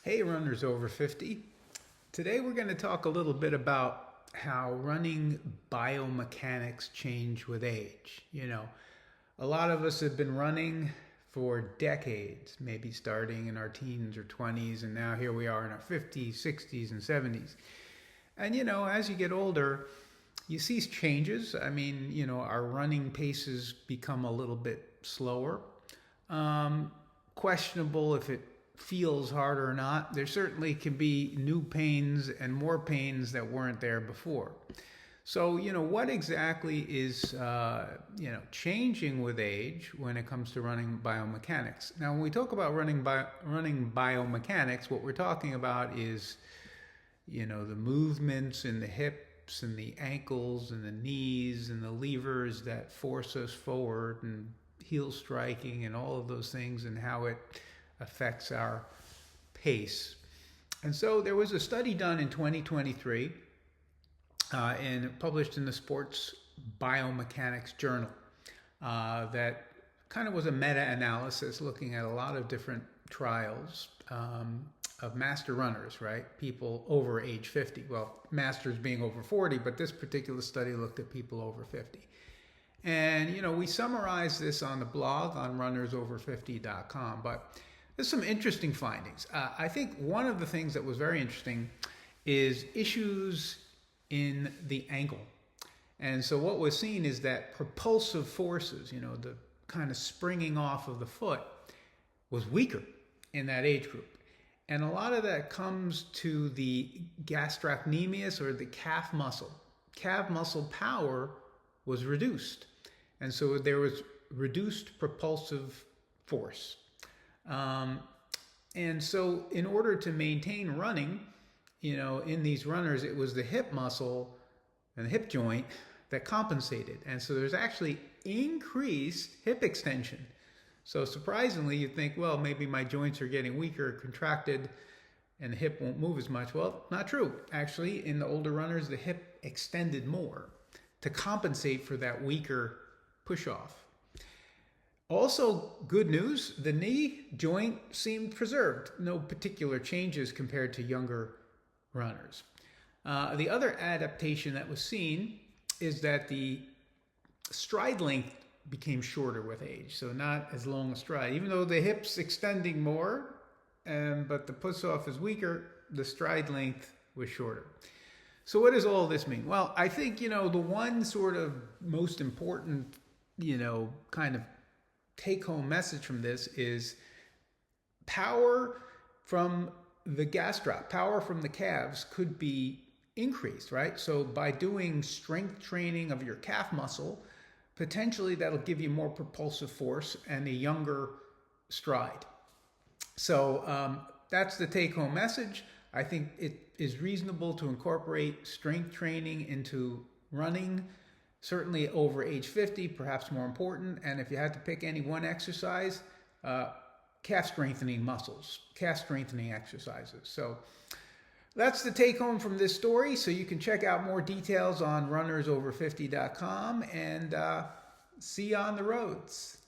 Hey, runners over 50. Today we're going to talk a little bit about how running biomechanics change with age. A lot of us have been running for decades, maybe starting in our teens or 20s, and now here we are in our 50s, 60s, and 70s. And as you get older, you see changes. Our running paces become a little bit slower. Questionable if it feels hard or not. There certainly can be new pains and more pains that weren't there before. So, what exactly is, changing with age when it comes to running biomechanics? Now, when we talk about running biomechanics, what we're talking about is, the movements in the hips and the ankles and the knees and the levers that force us forward and heel striking and all of those things and how it affects our pace. And so there was a study done in 2023 and published in the Sports Biomechanics Journal that kind of was a meta-analysis looking at a lot of different trials of master runners, right? People over age 50. Well, masters being over 40, but this particular study looked at people over 50. And, we summarize this on the blog on runnersover50.com, but there's some interesting findings. I think one of the things that was very interesting is issues in the ankle. And so what was seen is that propulsive forces, the kind of springing off of the foot, was weaker in that age group. And a lot of that comes to the gastrocnemius, or the calf muscle. Calf muscle power was reduced. And so there was reduced propulsive force. And so in order to maintain running, in these runners, it was the hip muscle and the hip joint that compensated. And so there's actually increased hip extension. So surprisingly, you'd think, well, maybe my joints are getting weaker, contracted, and the hip won't move as much. Well, not true. Actually, in the older runners, the hip extended more to compensate for that weaker push-off. Also, good news, the knee joint seemed preserved. No particular changes compared to younger runners. The other adaptation that was seen is that the stride length became shorter with age, so not as long a stride. Even though the hip's extending more, but the push-off is weaker, the stride length was shorter. So what does all this mean? Well, I think, the one sort of most important, kind of take-home message from this is power from the gastroc, power from the calves could be increased, right? So by doing strength training of your calf muscle, potentially that'll give you more propulsive force and a younger stride. So that's the take-home message. I think it is reasonable to incorporate strength training into running, certainly over age 50, perhaps more important. And if you had to pick any one exercise, calf strengthening muscles, calf strengthening exercises. So that's the take home from this story. So you can check out more details on runnersover50.com and see you on the roads.